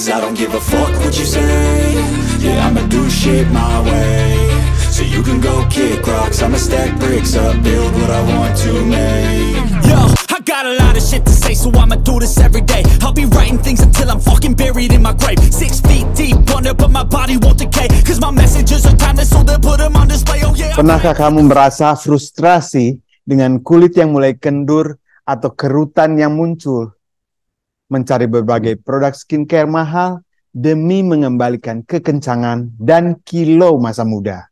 'Cause I don't give a fuck what you say. Yeah, I'ma do shit my way. So you can go kick rocks, I'ma stack bricks up, build what I want to make. Yo, I got a lot of shit to say, so I'ma do this every day. I'll be writing things until I'm fucking buried in my grave. 6 feet deep under, but my body won't decay. 'Cause my messages are timeless, so they'll put them on display. Oh yeah. Pernahkah kamu merasa frustrasi dengan kulit yang mulai kendur atau kerutan yang muncul? Mencari berbagai produk skincare mahal demi mengembalikan kekencangan dan kilo masa muda.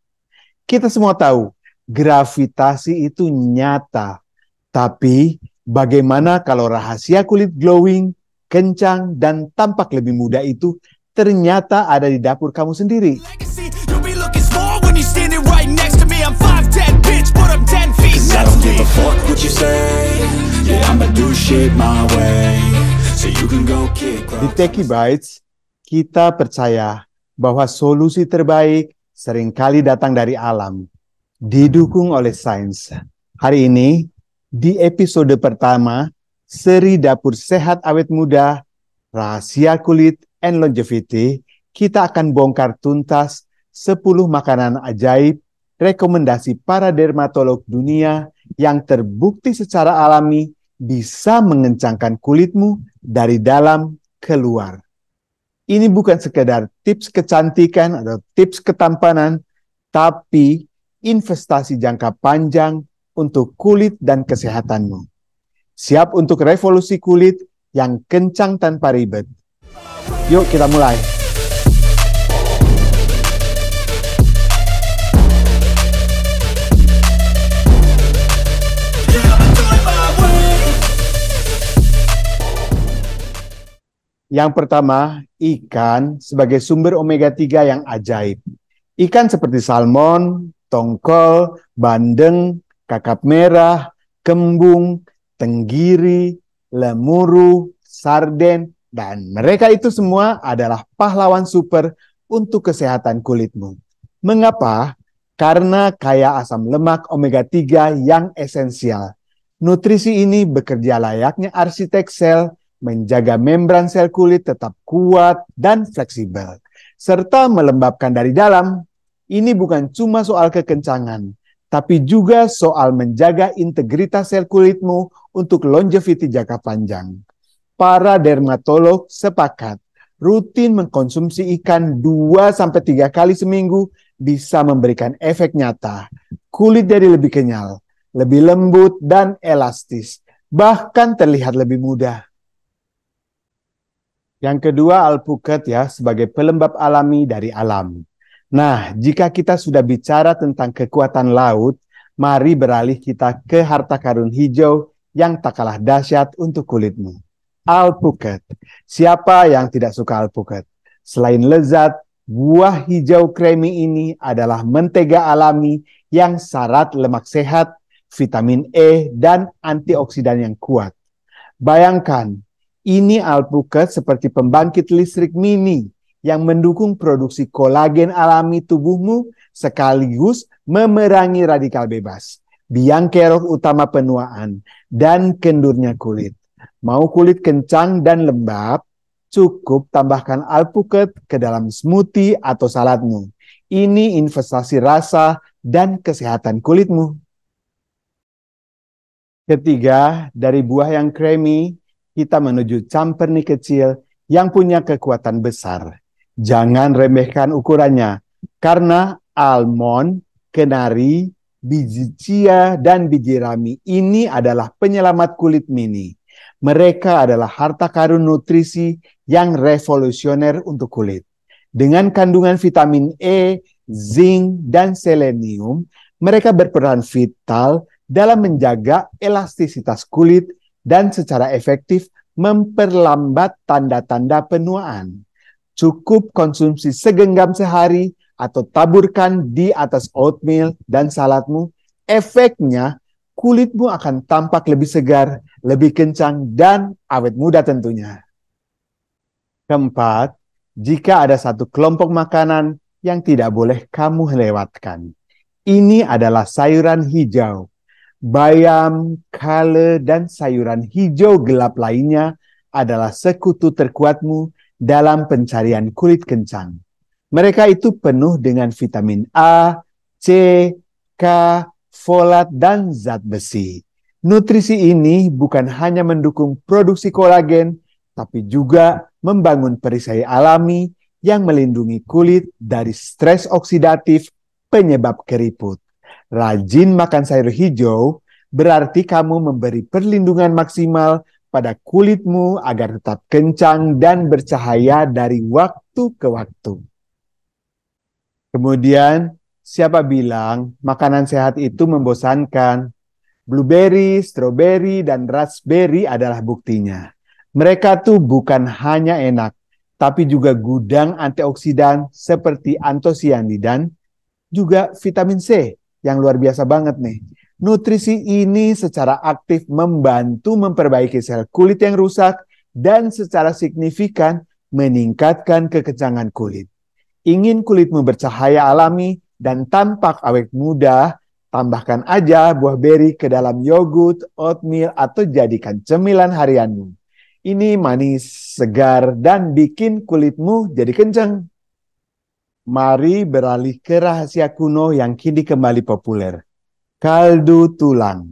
Kita semua tahu, gravitasi itu nyata. Tapi, bagaimana kalau rahasia kulit glowing, kencang, dan tampak lebih muda itu ternyata ada di dapur kamu sendiri? Di Techie Bites, kita percaya bahwa solusi terbaik seringkali datang dari alam, didukung oleh sains. Hari ini, di episode pertama, seri Dapur Sehat Awet Muda, Rahasia Kulit and Longevity, kita akan bongkar tuntas 10 makanan ajaib, rekomendasi para dermatolog dunia yang terbukti secara alami bisa mengencangkan kulitmu dari dalam keluar. Ini bukan sekedar tips kecantikan atau tips ketampanan, tapi investasi jangka panjang untuk kulit dan kesehatanmu. Siap untuk revolusi kulit yang kencang tanpa ribet. Yuk kita mulai. Yang pertama, ikan sebagai sumber omega 3 yang ajaib. Ikan seperti salmon, tongkol, bandeng, kakap merah, kembung, tenggiri, lemuru, sarden, dan mereka itu semua adalah pahlawan super untuk kesehatan kulitmu. Mengapa? Karena kaya asam lemak omega 3 yang esensial. Nutrisi ini bekerja layaknya arsitek sel, menjaga membran sel kulit tetap kuat dan fleksibel, serta melembabkan dari dalam. Ini bukan cuma soal kekencangan, tapi juga soal menjaga integritas sel kulitmu untuk longevity jangka panjang. Para dermatolog sepakat, rutin mengkonsumsi ikan 2-3 kali seminggu bisa memberikan efek nyata. Kulit jadi lebih kenyal, lebih lembut dan elastis, bahkan terlihat lebih muda. Yang kedua, alpukat ya, sebagai pelembab alami dari alam. Nah, jika kita sudah bicara tentang kekuatan laut, mari beralih kita ke harta karun hijau yang tak kalah dahsyat untuk kulitmu. Alpukat. Siapa yang tidak suka alpukat? Selain lezat, buah hijau creamy ini adalah mentega alami yang syarat lemak sehat, vitamin E, dan antioksidan yang kuat. Bayangkan, ini alpukat seperti pembangkit listrik mini yang mendukung produksi kolagen alami tubuhmu sekaligus memerangi radikal bebas, biang kerok utama penuaan, dan kendurnya kulit. Mau kulit kencang dan lembab? Cukup tambahkan alpukat ke dalam smoothie atau saladmu. Ini investasi rasa dan kesehatan kulitmu. Ketiga, dari buah yang creamy, kita menuju campernik kecil yang punya kekuatan besar. Jangan remehkan ukurannya, karena almond, kenari, biji chia, dan biji rami ini adalah penyelamat kulit mini. Mereka adalah harta karun nutrisi yang revolusioner untuk kulit. Dengan kandungan vitamin E, zinc, dan selenium, mereka berperan vital dalam menjaga elastisitas kulit dan secara efektif memperlambat tanda-tanda penuaan. Cukup konsumsi segenggam sehari atau taburkan di atas oatmeal dan saladmu. Efeknya, kulitmu akan tampak lebih segar, lebih kencang, dan awet muda tentunya. Keempat, jika ada satu kelompok makanan yang tidak boleh kamu lewatkan, ini adalah sayuran hijau. Bayam, kale, dan sayuran hijau gelap lainnya adalah sekutu terkuatmu dalam pencarian kulit kencang. Mereka itu penuh dengan vitamin A, C, K, folat, dan zat besi. Nutrisi ini bukan hanya mendukung produksi kolagen, tapi juga membangun perisai alami yang melindungi kulit dari stres oksidatif penyebab keriput. Rajin makan sayur hijau berarti kamu memberi perlindungan maksimal pada kulitmu agar tetap kencang dan bercahaya dari waktu ke waktu. Kemudian, siapa bilang makanan sehat itu membosankan? Blueberry, strawberry, dan raspberry adalah buktinya. Mereka tuh bukan hanya enak, tapi juga gudang antioksidan seperti antosianidan, juga vitamin C yang luar biasa banget nih. Nutrisi ini secara aktif membantu memperbaiki sel kulit yang rusak dan secara signifikan meningkatkan kekencangan kulit. Ingin kulitmu bercahaya alami dan tampak awet muda, tambahkan aja buah beri ke dalam yogurt, oatmeal, atau jadikan cemilan harianmu. Ini manis, segar, dan bikin kulitmu jadi kencang. Mari beralih ke rahasia kuno yang kini kembali populer. Kaldu tulang.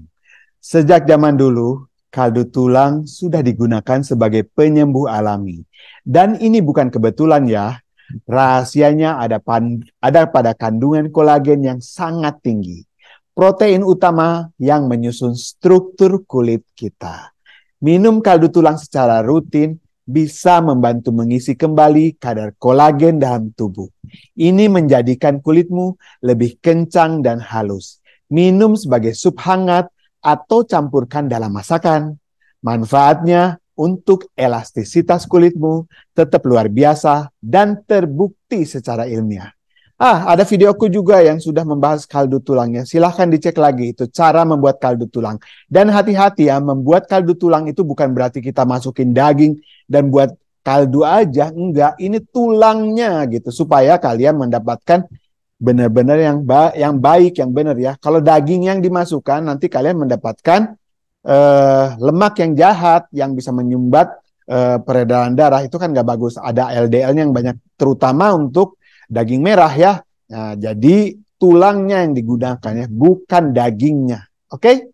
Sejak zaman dulu, kaldu tulang sudah digunakan sebagai penyembuh alami. Dan ini bukan kebetulan ya. Rahasianya ada pada kandungan kolagen yang sangat tinggi. Protein utama yang menyusun struktur kulit kita. Minum kaldu tulang secara rutin bisa membantu mengisi kembali kadar kolagen dalam tubuh. Ini menjadikan kulitmu lebih kencang dan halus. Minum sebagai sup hangat atau campurkan dalam masakan. Manfaatnya untuk elastisitas kulitmu tetap luar biasa dan terbukti secara ilmiah. Ada videoku juga yang sudah membahas kaldu tulangnya. Silahkan dicek lagi itu cara membuat kaldu tulang. Dan hati-hati ya, membuat kaldu tulang itu bukan berarti kita masukin daging dan buat kaldu aja. Enggak, ini tulangnya gitu. Supaya kalian mendapatkan benar-benar yang baik, yang benar ya. Kalau daging yang dimasukkan, nanti kalian mendapatkan lemak yang jahat yang bisa menyumbat peredaran darah. Itu kan nggak bagus. Ada LDL-nya yang banyak, terutama untuk daging merah ya. Nah, jadi tulangnya yang digunakan ya, bukan dagingnya. Oke?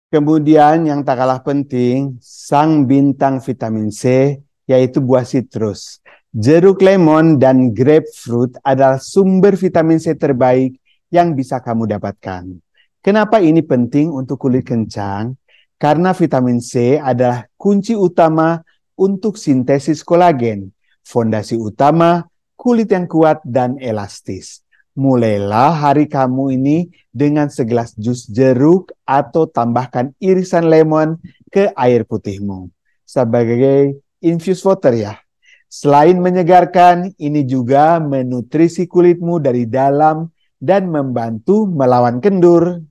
Kemudian yang tak kalah penting, sang bintang vitamin C, yaitu buah sitrus. Jeruk lemon dan grapefruit adalah sumber vitamin C terbaik yang bisa kamu dapatkan. Kenapa ini penting untuk kulit kencang? Karena vitamin C adalah kunci utama untuk sintesis kolagen. Fondasi utama, kulit yang kuat dan elastis. Mulailah hari kamu ini dengan segelas jus jeruk atau tambahkan irisan lemon ke air putihmu. Sebagai infused water ya. Selain menyegarkan, ini juga menutrisi kulitmu dari dalam dan membantu melawan kendur.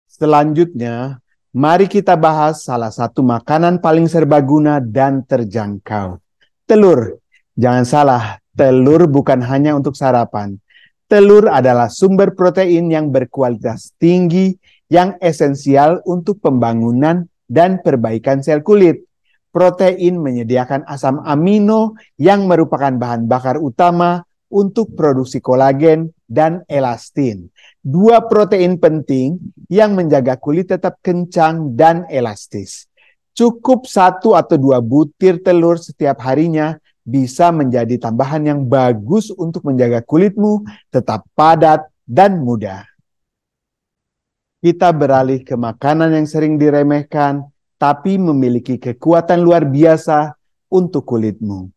Selanjutnya, mari kita bahas salah satu makanan paling serbaguna dan terjangkau. Telur. Jangan salah, telur bukan hanya untuk sarapan. Telur adalah sumber protein yang berkualitas tinggi yang esensial untuk pembangunan dan perbaikan sel kulit. Protein menyediakan asam amino yang merupakan bahan bakar utama untuk produksi kolagen dan elastin. Dua protein penting yang menjaga kulit tetap kencang dan elastis. Cukup 1 atau 2 butir telur setiap harinya bisa menjadi tambahan yang bagus untuk menjaga kulitmu tetap padat dan muda. Kita beralih ke makanan yang sering diremehkan, tapi memiliki kekuatan luar biasa untuk kulitmu.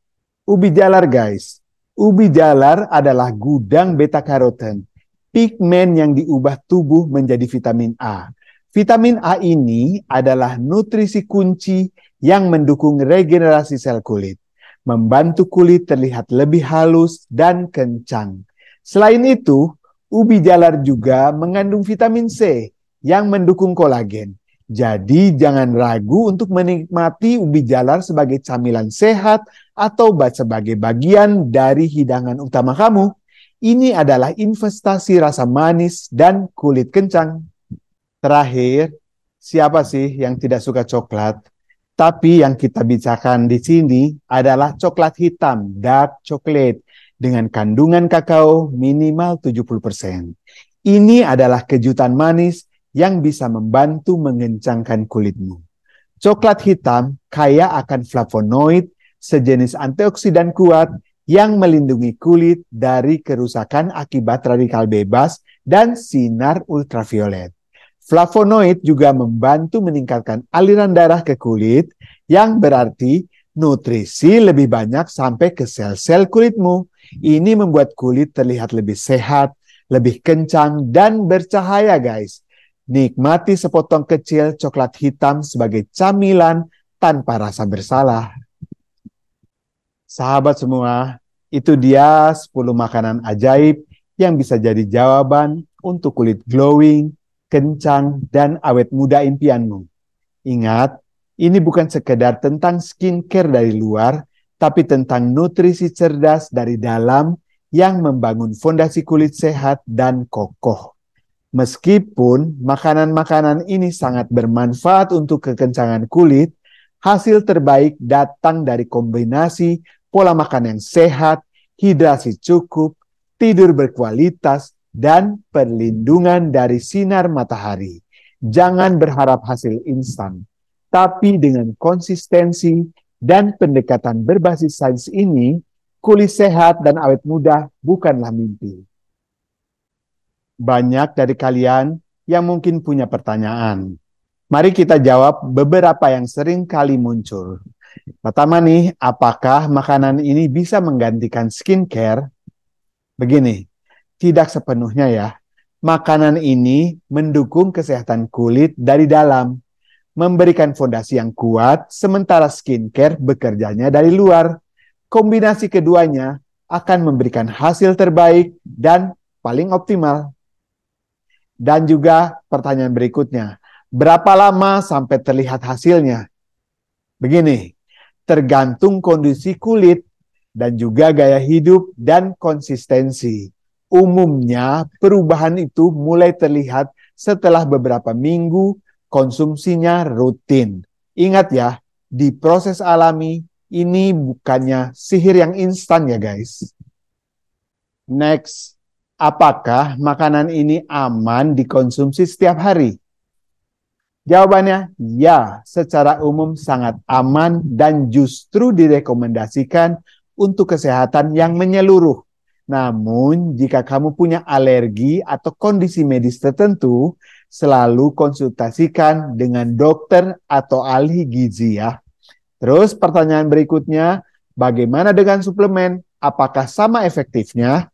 Ubi jalar guys. Ubi jalar adalah gudang beta-karoten, pigmen yang diubah tubuh menjadi vitamin A. Vitamin A ini adalah nutrisi kunci yang mendukung regenerasi sel kulit, membantu kulit terlihat lebih halus dan kencang. Selain itu, ubi jalar juga mengandung vitamin C yang mendukung kolagen. Jadi jangan ragu untuk menikmati ubi jalar sebagai camilan sehat atau sebagai bagian dari hidangan utama kamu. Ini adalah investasi rasa manis dan kulit kencang. Terakhir, siapa sih yang tidak suka coklat? Tapi yang kita bicarakan di sini adalah coklat hitam, dark chocolate, dengan kandungan kakao minimal 70%. Ini adalah kejutan manis yang bisa membantu mengencangkan kulitmu. Coklat hitam kaya akan flavonoid, sejenis antioksidan kuat yang melindungi kulit dari kerusakan akibat radikal bebas dan sinar ultraviolet. Flavonoid juga membantu meningkatkan aliran darah ke kulit, yang berarti nutrisi lebih banyak sampai ke sel-sel kulitmu. Ini membuat kulit terlihat lebih sehat, lebih kencang, dan bercahaya, guys. Nikmati sepotong kecil coklat hitam sebagai camilan tanpa rasa bersalah. Sahabat semua, itu dia 10 makanan ajaib yang bisa jadi jawaban untuk kulit glowing, kencang, dan awet muda impianmu. Ingat, ini bukan sekedar tentang skincare dari luar, tapi tentang nutrisi cerdas dari dalam yang membangun fondasi kulit sehat dan kokoh. Meskipun makanan-makanan ini sangat bermanfaat untuk kekencangan kulit, hasil terbaik datang dari kombinasi pola makan yang sehat, hidrasi cukup, tidur berkualitas, dan perlindungan dari sinar matahari. Jangan berharap hasil instan, tapi dengan konsistensi dan pendekatan berbasis sains ini, kulit sehat dan awet muda bukanlah mimpi. Banyak dari kalian yang mungkin punya pertanyaan. Mari kita jawab beberapa yang sering kali muncul. Pertama nih, apakah makanan ini bisa menggantikan skincare? Begini, tidak sepenuhnya ya. Makanan ini mendukung kesehatan kulit dari dalam, memberikan fondasi yang kuat, sementara skincare bekerjanya dari luar. Kombinasi keduanya akan memberikan hasil terbaik dan paling optimal. Dan juga pertanyaan berikutnya, berapa lama sampai terlihat hasilnya? Begini, tergantung kondisi kulit dan juga gaya hidup dan konsistensi. Umumnya perubahan itu mulai terlihat setelah beberapa minggu, konsumsinya rutin. Ingat ya, di proses alami ini bukannya sihir yang instan ya guys. Next, apakah makanan ini aman dikonsumsi setiap hari? Jawabannya ya, secara umum sangat aman dan justru direkomendasikan untuk kesehatan yang menyeluruh. Namun, jika kamu punya alergi atau kondisi medis tertentu, selalu konsultasikan dengan dokter atau ahli gizi ya. Terus pertanyaan berikutnya, bagaimana dengan suplemen? Apakah sama efektifnya?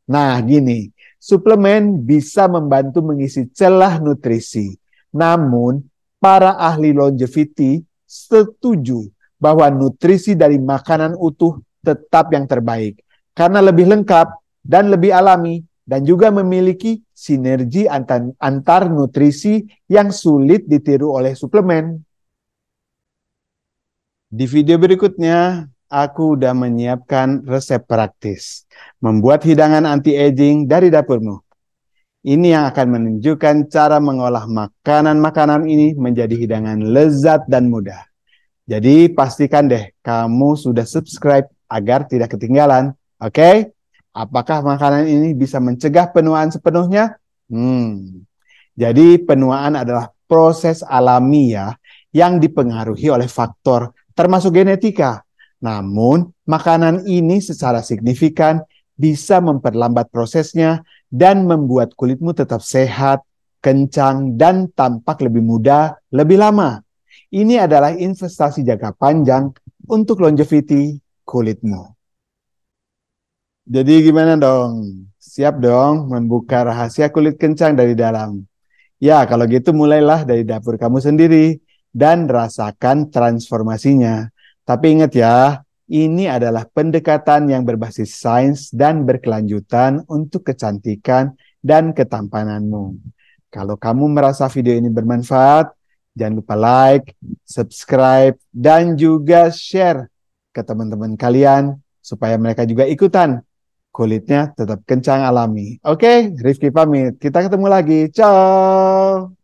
Nah, gini, suplemen bisa membantu mengisi celah nutrisi. Namun, para ahli longevity setuju bahwa nutrisi dari makanan utuh tetap yang terbaik, karena lebih lengkap dan lebih alami, dan juga memiliki sinergi antar nutrisi yang sulit ditiru oleh suplemen. Di video berikutnya, aku udah menyiapkan resep praktis membuat hidangan anti-aging dari dapurmu. Ini yang akan menunjukkan cara mengolah makanan-makanan ini menjadi hidangan lezat dan mudah. Jadi pastikan deh kamu sudah subscribe agar tidak ketinggalan. Oke? Apakah makanan ini bisa mencegah penuaan sepenuhnya? Jadi penuaan adalah proses alami ya, yang dipengaruhi oleh faktor termasuk genetika. Namun, makanan ini secara signifikan bisa memperlambat prosesnya dan membuat kulitmu tetap sehat, kencang, dan tampak lebih muda lebih lama. Ini adalah investasi jangka panjang untuk longevity kulitmu. Jadi gimana dong? Siap dong membuka rahasia kulit kencang dari dalam? Ya, kalau gitu mulailah dari dapur kamu sendiri dan rasakan transformasinya. Tapi ingat ya, ini adalah pendekatan yang berbasis sains dan berkelanjutan untuk kecantikan dan ketampananmu. Kalau kamu merasa video ini bermanfaat, jangan lupa like, subscribe, dan juga share ke teman-teman kalian supaya mereka juga ikutan kulitnya tetap kencang alami. Oke, Rifki pamit. Kita ketemu lagi. Ciao.